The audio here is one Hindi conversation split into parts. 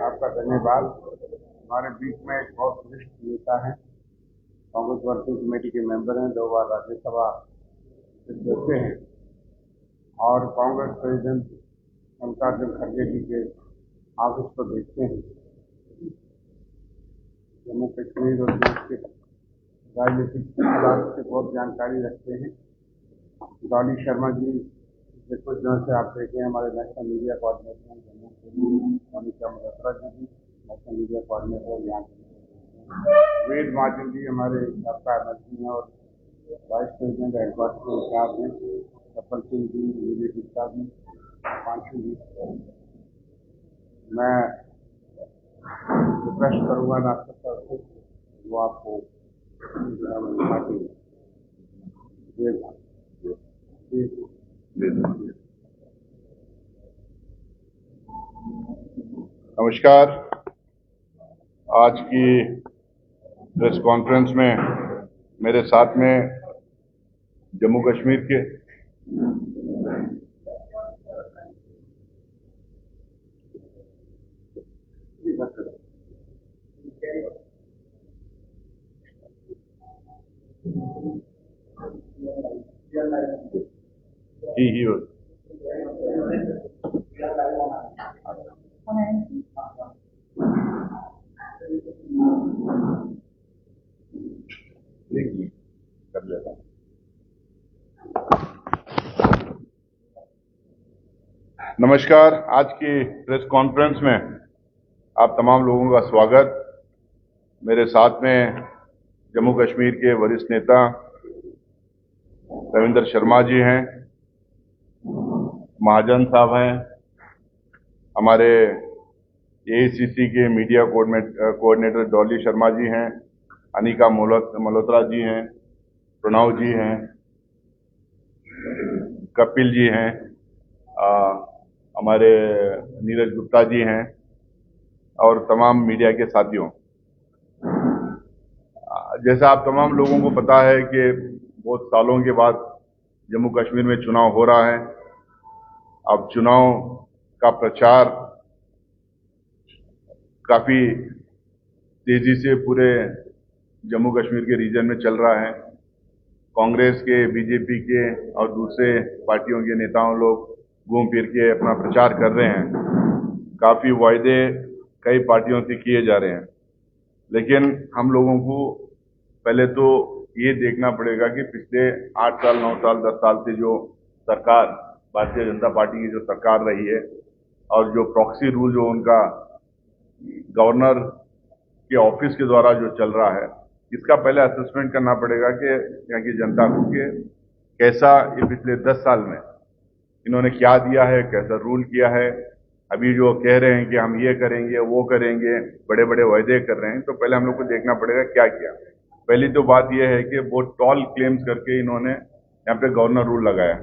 आपका धन्यवाद। हमारे बीच में एक बहुत वरिष्ठ नेता हैं, कांग्रेस वर्किंग कमेटी के मेंबर हैं, 2 बार राज्यसभा सदस्य हैं और कांग्रेस प्रेसिडेंट मल्लिकार्जुन खड़गे जी के ऑफिस पर देखते हैं। जम्मू कश्मीर और देश के राजनीतिक हालात से बहुत जानकारी रखते हैं। डॉली शर्मा जी पिछले कुछ दिनों से आप देखें हमारे नेशनल मीडिया कोऑर्डिनेटर हैं जम्मू के, अनिका मल्होत्रा जी भी नेशनल मीडिया कोऑर्डिनेटर यहाँ के। वेद महाजन जी हमारे आपका एमएलसी हैं और वाइस प्रेसिडेंट हेडक्वार्टर के इंचार्ज हैं। कपिल सिंह जी, विजय गुप्ता जी, पांचू जी। मैं रिक्वेस्ट करूँगा डॉक्टर साहब से वो आपको नमस्कार। आज की प्रेस कॉन्फ्रेंस में मेरे साथ में जम्मू कश्मीर के ही कर लेता। नमस्कार। आज की प्रेस कॉन्फ्रेंस में आप तमाम लोगों का स्वागत। मेरे साथ में जम्मू कश्मीर के वरिष्ठ नेता रविंद्र शर्मा जी हैं, महाजन साहब हैं, हमारे एआईसीसी के मीडिया कोऑर्डिनेटर डॉली शर्मा जी हैं, अनिका मल्होत्रा जी हैं, प्रणव जी हैं, कपिल जी हैं, हमारे नीरज गुप्ता जी हैं और तमाम मीडिया के साथियों। जैसा आप तमाम लोगों को पता है कि बहुत सालों के बाद जम्मू कश्मीर में चुनाव हो रहा है। अब चुनाव का प्रचार काफी तेजी से पूरे जम्मू कश्मीर के रीजन में चल रहा है। कांग्रेस के, बीजेपी के और दूसरे पार्टियों के नेताओं लोग घूम फिर के अपना प्रचार कर रहे हैं। काफी वायदे कई पार्टियों से किए जा रहे हैं, लेकिन हम लोगों को पहले तो ये देखना पड़ेगा कि पिछले 8 साल, 9 साल, 10 साल से जो सरकार, भारतीय जनता पार्टी की जो सरकार रही है और जो प्रॉक्सी रूल जो उनका गवर्नर के ऑफिस के द्वारा जो चल रहा है, इसका पहले असेसमेंट करना पड़ेगा कि यहाँ की जनता को कि कैसा ये पिछले 10 साल में इन्होंने क्या दिया है, कैसा रूल किया है। अभी जो कह रहे हैं कि हम ये करेंगे, वो करेंगे, बड़े बड़े वायदे कर रहे हैं, तो पहले हम लोग को देखना पड़ेगा क्या किया। पहली तो बात यह है कि बहुत टॉल क्लेम्स करके इन्होंने यहाँ पे गवर्नर रूल लगाया।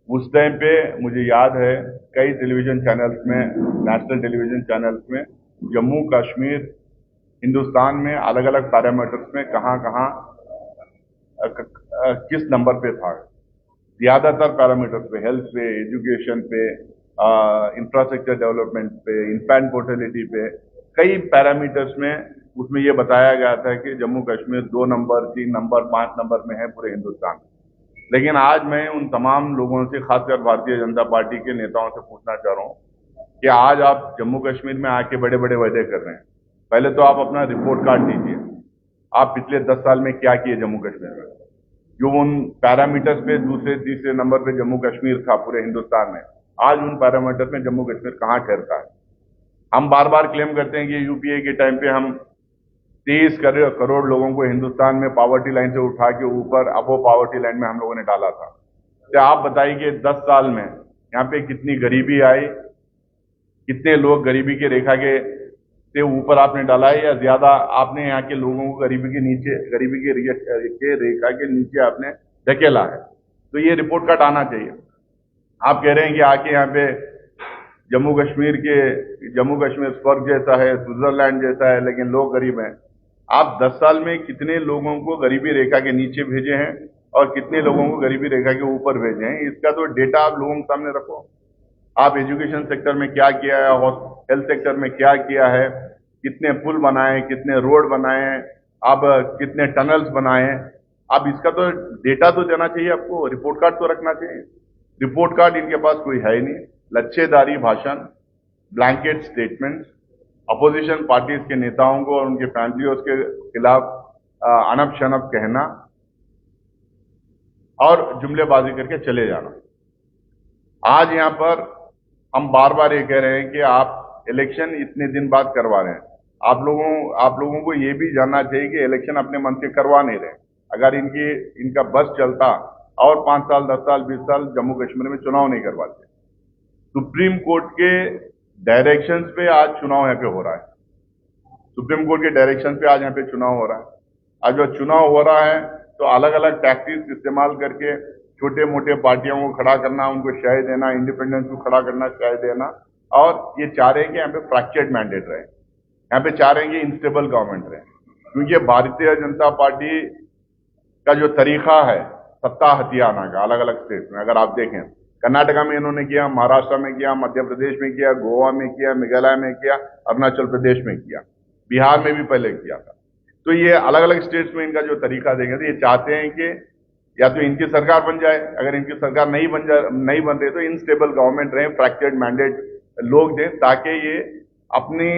उस टाइम पे मुझे याद है कई टेलीविजन चैनल्स में, नेशनल टेलीविजन चैनल्स में जम्मू कश्मीर हिंदुस्तान में अलग अलग पैरामीटर्स में कहाँ कहाँ किस नंबर पे था। ज्यादातर पैरामीटर्स पे, हेल्थ पे, एजुकेशन पे, इंफ्रास्ट्रक्चर डेवलपमेंट पे, इन्फेंट मोर्टेलिटी पे, कई पैरामीटर्स में उसमें ये बताया गया था कि Jammu Kashmir 2 number, 3 number, 5 number में है पूरे हिंदुस्तान। लेकिन आज मैं उन तमाम लोगों से, खासकर भारतीय जनता पार्टी के नेताओं से पूछना चाह रहा हूँ कि आज आप जम्मू कश्मीर में आके बड़े बड़े वायदे कर रहे हैं। पहले तो आप अपना रिपोर्ट कार्ड दीजिए, आप पिछले 10 साल में क्या किए जम्मू कश्मीर में। जो उन पैरामीटर्स पे दूसरे तीसरे नंबर पे जम्मू कश्मीर था पूरे हिंदुस्तान में, आज उन पैरामीटर्स में जम्मू कश्मीर कहाँ ठहरता है। हम बार बार क्लेम करते हैं कि यूपीए के टाइम पे हम 23 करोड़ लोगों को हिंदुस्तान में पॉवर्टी लाइन से उठा के ऊपर अबो पॉवर्टी लाइन में हम लोगों ने डाला था। तो आप बताइए कि 10 साल में यहाँ पे कितनी गरीबी आई, कितने लोग गरीबी के रेखा के से ऊपर आपने डाला है, या ज्यादा आपने यहाँ के लोगों को गरीबी के नीचे, गरीबी के रेखा के नीचे आपने धकेला है। तो ये रिपोर्ट कार्ड आना चाहिए। आप कह रहे हैं कि आके यहाँ पे जम्मू कश्मीर स्वर्ग जैसा है, स्विट्जरलैंड जैसा है, लेकिन लोग गरीब हैं। आप 10 साल में कितने लोगों को गरीबी रेखा के नीचे भेजे हैं और कितने लोगों को गरीबी रेखा के ऊपर भेजे हैं, इसका तो डेटा आप लोगों के सामने रखो। आप एजुकेशन सेक्टर में क्या किया है, हेल्थ सेक्टर में क्या किया है, कितने पुल बनाए, कितने रोड बनाए, अब कितने टनल्स बनाए। अब इसका तो डेटा तो देना चाहिए आपको, रिपोर्ट कार्ड तो रखना चाहिए। रिपोर्ट कार्ड इनके पास कोई है ही नहीं, लच्छेदारी भाषण, ब्लैंकेट स्टेटमेंट्स, अपोजिशन पार्टीज के नेताओं को और उनके फैमिलियों के खिलाफ अनप शनप कहना और जुमलेबाजी करके चले जाना। आज यहां पर हम बार बार ये कह रहे हैं कि आप इलेक्शन इतने दिन बाद करवा रहे हैं। आप लोगों को ये भी जानना चाहिए कि इलेक्शन अपने मन से करवा नहीं रहे। अगर इनका बस चलता और 5 साल, 10 साल, 20 साल जम्मू कश्मीर में चुनाव नहीं करवाते। सुप्रीम कोर्ट के डायरेक्शंस पे आज चुनाव यहाँ पे हो रहा है। सुप्रीम कोर्ट के डायरेक्शन पे आज यहाँ पे चुनाव हो रहा है। आज जो चुनाव हो रहा है तो अलग अलग टैक्टिक्स इस्तेमाल करके छोटे मोटे पार्टियों को खड़ा करना, उनको शय देना, इंडिपेंडेंस को खड़ा करना, शय देना, और ये चाह रहे हैं कि यहाँ पे फ्रैक्चर्ड मैंडेट रहे, यहाँ पे चाह रहे हैं कि इंस्टेबल गवर्नमेंट रहे। क्योंकि भारतीय जनता पार्टी का जो तरीका है सत्ता हथियाना का अलग अलग स्टेट में, अगर आप देखें, कर्नाटका में इन्होंने किया, महाराष्ट्र में किया, मध्य प्रदेश में किया, गोवा में किया, मेघालय में किया, अरुणाचल प्रदेश में किया, बिहार में भी पहले किया था। तो ये अलग अलग स्टेट्स में इनका जो तरीका देंगे, तो ये चाहते हैं कि या तो इनकी सरकार बन जाए, अगर इनकी सरकार नहीं बन रही तो इनस्टेबल गवर्नमेंट रहे, फ्रैक्चर्ड मैंडेट लोग दें, ताकि ये अपनी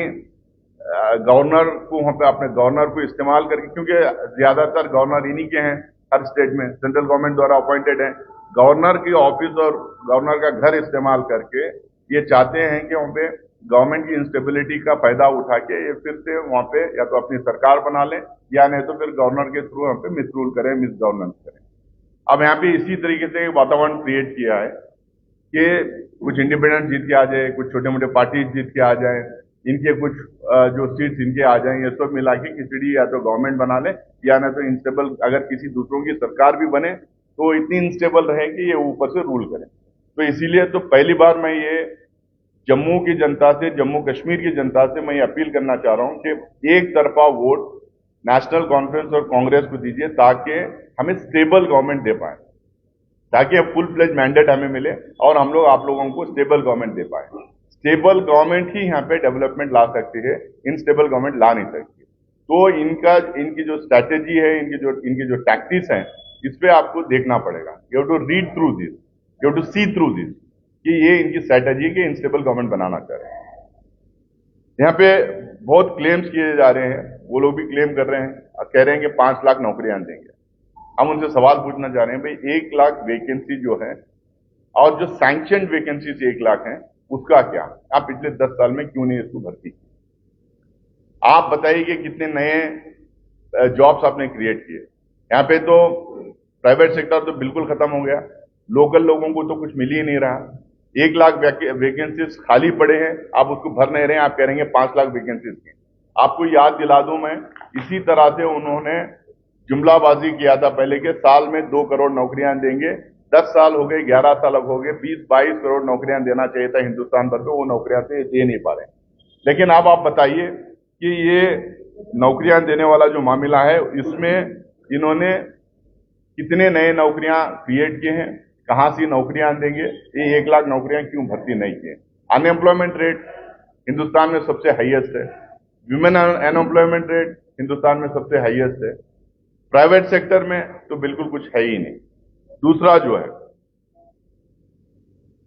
गवर्नर को वहां पे अपने गवर्नर को इस्तेमाल करके, क्योंकि ज्यादातर गवर्नर इन्हीं के हैं हर स्टेट में, सेंट्रल गवर्नमेंट द्वारा अपॉइंटेड हैं। गवर्नर की ऑफिस और गवर्नर का घर इस्तेमाल करके ये चाहते हैं कि वहां पे गवर्नमेंट की इंस्टेबिलिटी का फायदा उठा के ये फिर से वहां पे या तो अपनी सरकार बना लें या नहीं तो फिर गवर्नर के थ्रू वहां पे मिसरूल करें, मिस गवर्नेंस करें। अब यहाँ पे इसी तरीके से वातावरण क्रिएट किया है कि कुछ इंडिपेंडेंट जीत के आ जाए, कुछ छोटे मोटे पार्टी जीत के आ जाए, इनके कुछ जो सीट्स इनके आ जाए, ये सब मिला के खिचड़ी या तो गवर्नमेंट बना ले या नहीं तो इंस्टेबल, अगर किसी दूसरों की सरकार भी बने तो इतनी इंस्टेबल रहे कि ये ऊपर से रूल करें। तो इसीलिए तो पहली बार मैं ये जम्मू की जनता से, जम्मू कश्मीर की जनता से मैं ये अपील करना चाह रहा हूं कि एक तरफा वोट नेशनल कॉन्फ्रेंस और कांग्रेस को दीजिए, ताकि हमें स्टेबल गवर्नमेंट दे पाए, ताकि फुल फ्लेज मैंडेट हमें मिले और हम लोग आप लोगों को स्टेबल गवर्नमेंट दे पाए। स्टेबल गवर्नमेंट ही यहाँ पे डेवलपमेंट ला सकती है, इनस्टेबल गवर्नमेंट ला नहीं सकती। तो इनकी जो स्ट्रैटेजी है, इनकी जो टैक्टिक्स हैं, इस पे आपको देखना पड़ेगा। You have to read through this, you have to see through this कि ये इनकी स्ट्रैटेजी के इंस्टेबल गवर्नमेंट बनाना चाह रहे हैं। यहाँ पे बहुत क्लेम्स किए जा रहे हैं, वो लोग भी क्लेम कर रहे हैं और कह रहे हैं कि 5 लाख नौकरियां देंगे। हम उनसे सवाल पूछना चाह रहे हैं, भाई 1 लाख वैकेंसी जो है और जो सैंक्शन वैकेंसी 1 लाख है, उसका क्या? आप पिछले 10 साल में क्यों नहीं इसको भर्ती की? आप बताइए कि कितने नए जॉब्स आपने क्रिएट किए। यहाँ पे तो प्राइवेट सेक्टर तो बिल्कुल खत्म हो गया, लोकल लोगों को तो कुछ मिल ही नहीं रहा। 1 लाख वैकेंसीज खाली पड़े हैं, आप उसको भर नहीं रहे हैं, आप कह रहे हैं 5 लाख वैकेंसीज की। आपको याद दिला दूं मैं, इसी तरह से उन्होंने जुमलाबाजी किया था पहले के साल में 2 करोड़ नौकरियां देंगे। 10 साल हो गए, 11 साल अब हो गए, 20-22 करोड़ नौकरियां देना चाहिए था हिंदुस्तान भर को, वो नौकरियां से दे नहीं पा रहे। लेकिन अब आप बताइए कि ये नौकरियां देने वाला जो मामला है, इसमें इन्होंने कितने नए नौकरियां क्रिएट किए हैं, कहां से नौकरियां देंगे? ये 1 लाख नौकरियां क्यों भर्ती नहीं किए? अनएम्प्लॉयमेंट रेट हिंदुस्तान में सबसे हाईएस्ट है, वुमेन अनएम्प्लॉयमेंट रेट हिंदुस्तान में सबसे हाईएस्ट है, प्राइवेट सेक्टर में तो बिल्कुल कुछ है ही नहीं। दूसरा जो है,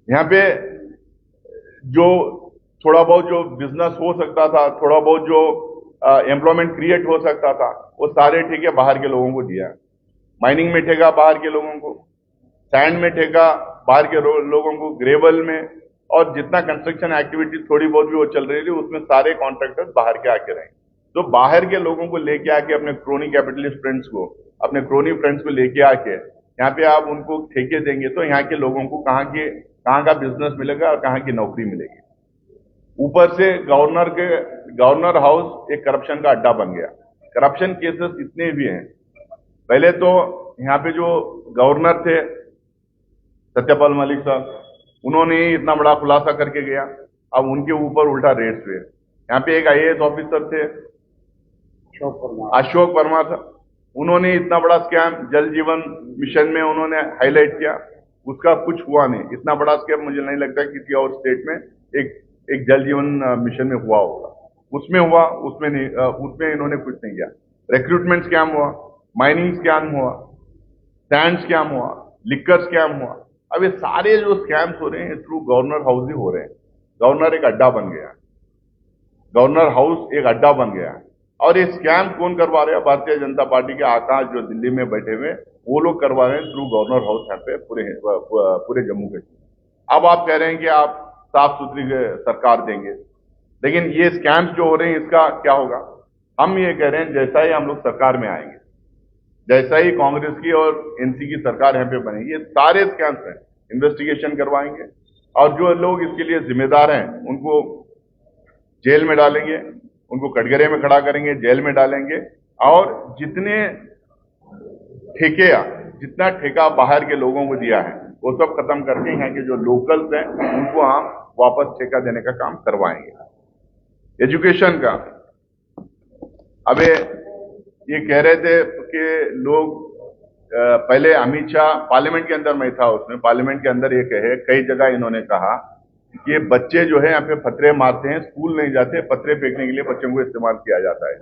यहां पे जो थोड़ा बहुत जो बिजनेस हो सकता था, थोड़ा बहुत जो एम्प्लॉयमेंट क्रिएट हो सकता था, वो सारे ठेके बाहर के लोगों को दिया। माइनिंग में ठेका बाहर के लोगों को, सैंड में ठेका बाहर के लोगों को, ग्रेवल में, और जितना कंस्ट्रक्शन एक्टिविटी थोड़ी बहुत भी वो चल रही थी, उसमें सारे कॉन्ट्रैक्टर्स बाहर के आके रहे। तो बाहर के लोगों को लेके आके, अपने क्रोनी कैपिटलिस्ट फ्रेंड्स को, अपने क्रोनी फ्रेंड्स को लेके आके यहाँ पे आप उनको ठेके देंगे तो यहाँ के लोगों को कहाँ का बिजनेस मिलेगा और कहाँ की नौकरी मिलेगी। ऊपर से गवर्नर हाउस एक करप्शन का अड्डा बन गया। करप्शन केसेस इतने भी हैं। पहले तो यहाँ पे जो गवर्नर थे सत्यपाल मलिक साहब, उन्होंने इतना बड़ा खुलासा करके गया, अब उनके ऊपर उल्टा रेड्स हुए। यहाँ पे एक IAS ऑफिसर थे अशोक वर्मा था, उन्होंने इतना बड़ा स्कैम जल जीवन मिशन में उन्होंने हाईलाइट किया, उसका कुछ हुआ नहीं। इतना बड़ा स्कैम मुझे नहीं लगता किसी और स्टेट में एक एक जल जीवन मिशन में हुआ होगा, उसमें हुआ, उसमें नहीं, उसमें इन्होंने कुछ नहीं किया। रिक्रूटमेंट स्कैम हुआ, माइनिंग स्कैम हुआ, सैंड स्कैम हुआ, लिकर स्कैम हुआ। अब ये सारे जो स्कैम्स हो रहे हैं थ्रू गवर्नर हाउस ही हो रहे हैं। गवर्नर एक अड्डा बन गया, गवर्नर हाउस एक अड्डा बन गया। और ये स्कैम कौन करवा रहे हैं? भारतीय जनता पार्टी के आकाश जो दिल्ली में बैठे हुए वो लोग करवा रहे हैं थ्रू गवर्नर हाउस यहाँ पे पूरे जम्मू कश्मीर। अब आप कह रहे हैं कि आप साफ सुथरी सरकार देंगे, लेकिन ये स्कैम्स जो हो रहे हैं इसका क्या होगा? हम ये कह रहे हैं जैसा ही हम लोग सरकार में आएंगे, जैसा ही कांग्रेस की और एनसी की सरकार यहाँ पे बनेगी, ये सारे स्कैम्स हैं, इन्वेस्टिगेशन करवाएंगे और जो लोग इसके लिए जिम्मेदार हैं उनको जेल में डालेंगे, उनको कटघरे में खड़ा करेंगे, जेल में डालेंगे। और जितना ठेका बाहर के लोगों को दिया है वो सब खत्म करके यहाँ के जो लोकल्स हैं उनको हम वापस ठेका देने का काम करवाएंगे। एजुकेशन का अब ये कह रहे थे कि लोग पहले अमित शाह पार्लियामेंट के अंदर, मैं था उसमें, पार्लियामेंट के अंदर ये कहे, कई जगह इन्होंने कहा कि ये बच्चे जो है यहाँ पे पत्थरे मारते हैं, स्कूल नहीं जाते, पत्थरे फेंकने के लिए बच्चों को इस्तेमाल किया जाता है।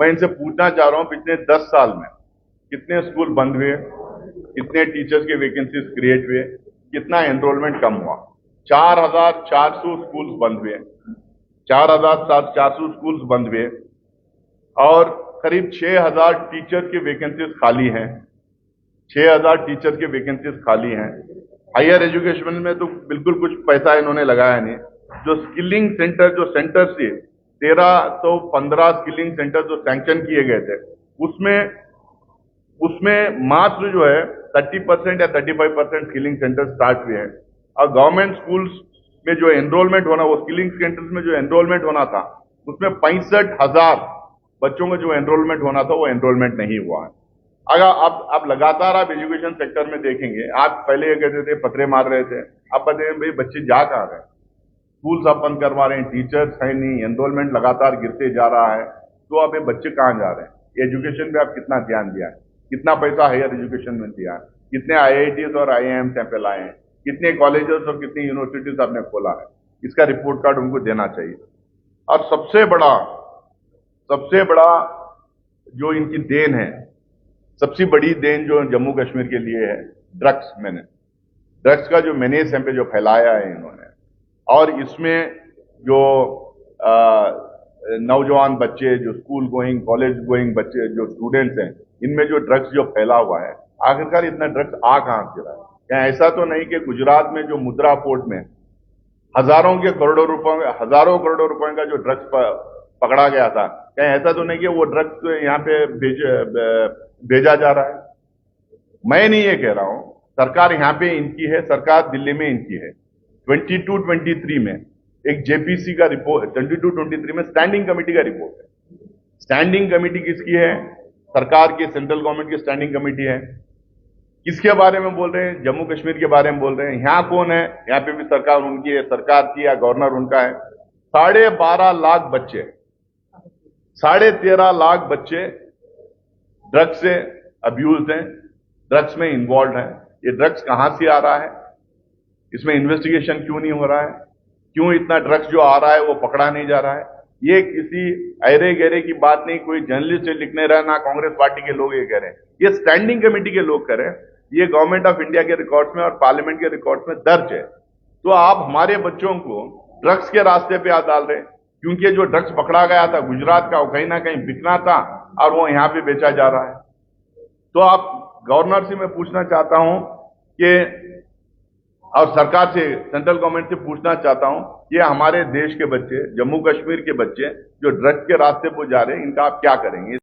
मैं इनसे पूछना चाह रहा हूं पिछले 10 साल में कितने स्कूल बंद हुए, कितने टीचर्स के वैकेंसीज क्रिएट हुए, कितना एनरोलमेंट कम हुआ? 4,400 स्कूल्स बंद हुए, 4,400 स्कूल्स बंद हुए और करीब 6,000 टीचर की वैकेंसीज खाली हैं, 6,000 टीचर की वैकेंसीज खाली हैं। हायर एजुकेशन में तो बिल्कुल कुछ पैसा इन्होंने लगाया नहीं। जो स्किलिंग सेंटर, जो सेंटर से 1,315 स्किलिंग सेंटर जो सैंक्शन किए गए थे, उसमें मात्र जो है 30% या 35% स्किलिंग सेंटर स्टार्ट हुए हैं। और गवर्नमेंट स्कूल्स में जो एनरोलमेंट होना, वो स्किलिंग सेंटर्स में जो एनरोलमेंट होना था उसमें 65,000 बच्चों का जो एनरोलमेंट होना था वो एनरोलमेंट नहीं हुआ है। अगर आप लगातार आप एजुकेशन सेक्टर में देखेंगे, आप पहले ये कहते थे पत्थरे मार रहे थे, आप कहते हैं भाई बच्चे जा कहाँ रहे हैं, स्कूल सब बंद करवा रहे हैं, टीचर्स है नहीं, एनरोलमेंट लगातार गिरते जा रहा है, तो अब ये बच्चे कहाँ जा रहे हैं? एजुकेशन पे आप कितना ध्यान दिया है, कितना पैसा हायर एजुकेशन में दिया है, कितने IITs और IIMs यहाँ पे लाए हैं, कितने कॉलेजेस और कितनी यूनिवर्सिटीज आपने खोला है, इसका रिपोर्ट कार्ड उनको देना चाहिए। और सबसे बड़ा जो इनकी देन है, सबसे बड़ी देन जो जम्मू कश्मीर के लिए है, ड्रग्स का जो मेनेस यहाँ पे जो फैलाया है इन्होंने, और इसमें जो नौजवान बच्चे, जो स्कूल गोइंग, कॉलेज गोइंग बच्चे, जो स्टूडेंट्स हैं, इनमें जो ड्रग्स जो फैला हुआ है, आखिरकार इतना ड्रग्स आ कहां से रहा है? क्या ऐसा तो नहीं कि गुजरात में जो मुद्रा पोर्ट में हजारों करोड़ों रुपए का जो ड्रग्स पकड़ा गया था, क्या ऐसा तो नहीं कि वो ड्रग्स यहाँ पे भेजा जा रहा है? मैं नहीं ये कह रहा हूं, सरकार यहाँ पे इनकी है, सरकार दिल्ली में इनकी है। 22-23 में एक JPC का रिपोर्ट, 22-23 में स्टैंडिंग कमेटी का रिपोर्ट है। स्टैंडिंग कमेटी किसकी है? सरकार की, सेंट्रल गवर्नमेंट की स्टैंडिंग कमेटी है। किसके बारे में बोल रहे हैं? जम्मू कश्मीर के बारे में बोल रहे हैं। यहाँ कौन है? यहाँ पे भी सरकार उनकी है, सरकार की या गवर्नर उनका है। 12.5 लाख बच्चे, 13.5 लाख बच्चे ड्रग्स से अब्यूज हैं, ड्रग्स में इन्वॉल्व हैं। ये ड्रग्स कहां से आ रहा है? इसमें इन्वेस्टिगेशन क्यों नहीं हो रहा है? क्यों इतना ड्रग्स जो आ रहा है वो पकड़ा नहीं जा रहा है? ये किसी अरे गहरे की बात नहीं, कोई जर्नलिस्ट से लिखने रहा, ना कांग्रेस पार्टी के लोग ये कह रहे हैं, ये स्टैंडिंग कमेटी के लोग कह रहे हैं। ये गवर्नमेंट ऑफ इंडिया के रिकॉर्ड्स में और पार्लियामेंट के रिकॉर्ड्स में दर्ज है। तो आप हमारे बच्चों को ड्रग्स के रास्ते पे आ डाल रहे हैं, क्योंकि जो ड्रग्स पकड़ा गया था गुजरात का, वो कहीं ना कहीं बिकना था और वो यहां पे बेचा जा रहा है। तो आप गवर्नर से मैं पूछना चाहता हूं कि, और सरकार से, सेंट्रल गवर्नमेंट से पूछना चाहता हूं, ये हमारे देश के बच्चे, जम्मू कश्मीर के बच्चे जो ड्रग्स के रास्ते पर जा रहे हैं, इनका आप क्या करेंगे?